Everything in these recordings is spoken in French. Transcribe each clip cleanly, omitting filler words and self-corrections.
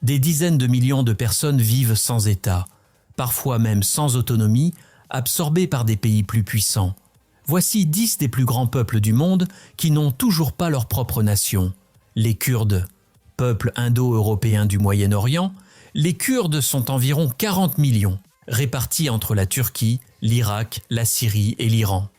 Des dizaines de millions de personnes vivent sans État, parfois même sans autonomie, absorbées par des pays plus puissants. Voici 10 des plus grands peuples du monde qui n'ont toujours pas leur propre nation. Les Kurdes, peuple indo-européen du Moyen-Orient, les Kurdes sont environ 40 millions, répartis entre la Turquie, l'Irak, la Syrie et l'Iran.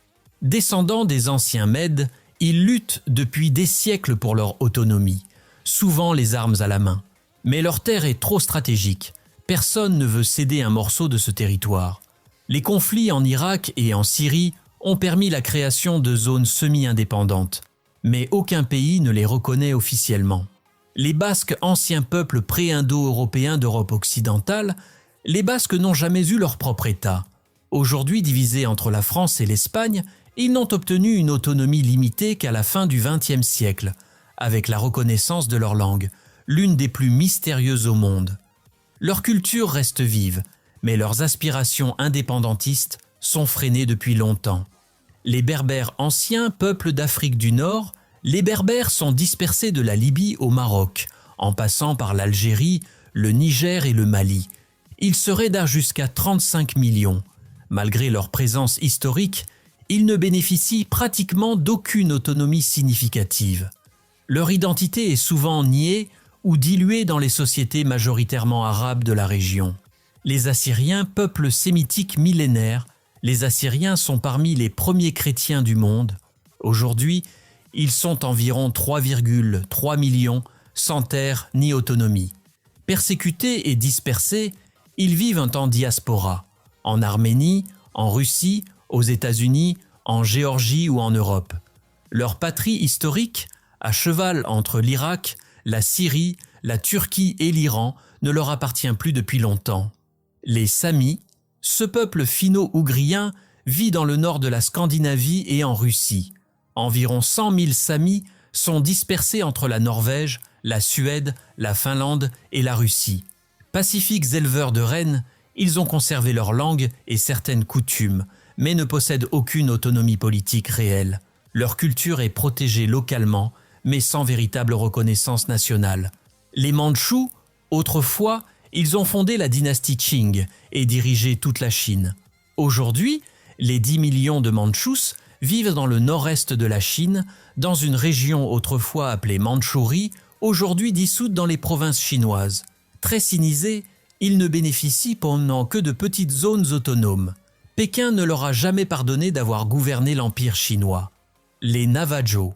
Descendants des anciens Mèdes, ils luttent depuis des siècles pour leur autonomie, souvent les armes à la main. Mais leur terre est trop stratégique. Personne ne veut céder un morceau de ce territoire. Les conflits en Irak et en Syrie ont permis la création de zones semi-indépendantes, mais aucun pays ne les reconnaît officiellement. Les Basques, anciens peuples pré-indo-européens d'Europe occidentale, les Basques n'ont jamais eu leur propre État. Aujourd'hui divisés entre la France et l'Espagne, ils n'ont obtenu une autonomie limitée qu'à la fin du XXe siècle, avec la reconnaissance de leur langue, l'une des plus mystérieuses au monde. Leur culture reste vive, mais leurs aspirations indépendantistes sont freinées depuis longtemps. Les Berbères anciens, peuple d'Afrique du Nord, les Berbères sont dispersés de la Libye au Maroc, en passant par l'Algérie, le Niger et le Mali. Ils seraient d'âge jusqu'à 35 millions. Malgré leur présence historique, ils ne bénéficient pratiquement d'aucune autonomie significative. Leur identité est souvent niée ou diluée dans les sociétés majoritairement arabes de la région. Les Assyriens, peuple sémitique millénaire, les Assyriens sont parmi les premiers chrétiens du monde. Aujourd'hui, ils sont environ 3,3 millions, sans terre ni autonomie. Persécutés et dispersés, ils vivent en diaspora, en Arménie, en Russie, aux États-Unis, en Géorgie ou en Europe. Leur patrie historique, à cheval entre l'Irak, la Syrie, la Turquie et l'Iran, ne leur appartient plus depuis longtemps. Les Samis, ce peuple finno-ougrien, vit dans le nord de la Scandinavie et en Russie. Environ 100 000 Samis sont dispersés entre la Norvège, la Suède, la Finlande et la Russie. Pacifiques éleveurs de rennes, ils ont conservé leur langue et certaines coutumes, mais ne possèdent aucune autonomie politique réelle. Leur culture est protégée localement, mais sans véritable reconnaissance nationale. Les Mandchous, autrefois, ils ont fondé la dynastie Qing et dirigé toute la Chine. Aujourd'hui, les 10 millions de Mandchous vivent dans le nord-est de la Chine, dans une région autrefois appelée Mandchourie, aujourd'hui dissoute dans les provinces chinoises. Très sinisés, ils ne bénéficient pendant que de petites zones autonomes. Pékin ne leur a jamais pardonné d'avoir gouverné l'empire chinois. Les Navajos.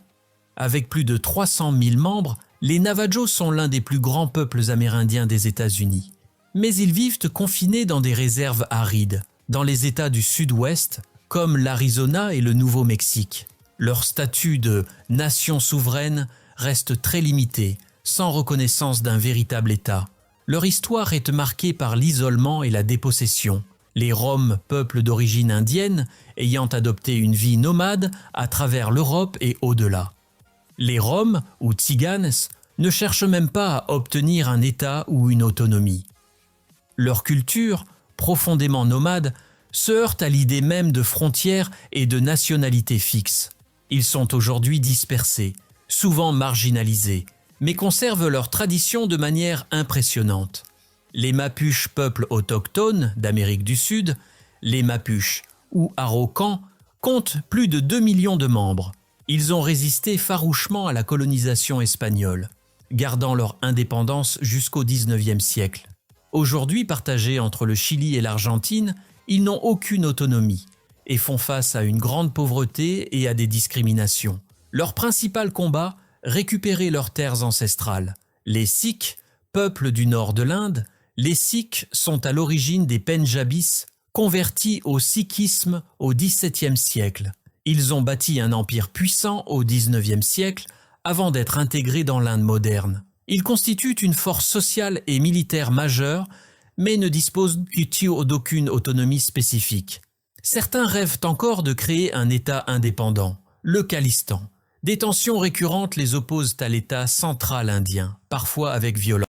Avec plus de 300 000 membres, les Navajos sont l'un des plus grands peuples amérindiens des États-Unis. Mais ils vivent confinés dans des réserves arides, dans les États du Sud-Ouest, comme l'Arizona et le Nouveau-Mexique. Leur statut de nation souveraine reste très limité, sans reconnaissance d'un véritable État. Leur histoire est marquée par l'isolement et la dépossession. Les Roms, peuple d'origine indienne, ayant adopté une vie nomade à travers l'Europe et au-delà. Les Roms, ou Tziganes, ne cherchent même pas à obtenir un État ou une autonomie. Leur culture, profondément nomade, se heurte à l'idée même de frontières et de nationalité fixe. Ils sont aujourd'hui dispersés, souvent marginalisés, mais conservent leurs traditions de manière impressionnante. Les Mapuches, peuple autochtone d'Amérique du Sud, les Mapuches ou Araucans, comptent plus de 2 millions de membres. Ils ont résisté farouchement à la colonisation espagnole, gardant leur indépendance jusqu'au XIXe siècle. Aujourd'hui partagés entre le Chili et l'Argentine, ils n'ont aucune autonomie et font face à une grande pauvreté et à des discriminations. Leur principal combat, récupérer leurs terres ancestrales. Les Sikhs, peuple du nord de l'Inde, les Sikhs sont à l'origine des Pendjabis, convertis au sikhisme au XVIIe siècle. Ils ont bâti un empire puissant au XIXe siècle avant d'être intégrés dans l'Inde moderne. Ils constituent une force sociale et militaire majeure, mais ne disposent d'aucune autonomie spécifique. Certains rêvent encore de créer un État indépendant, le Khalistan. Des tensions récurrentes les opposent à l'État central indien, parfois avec violence.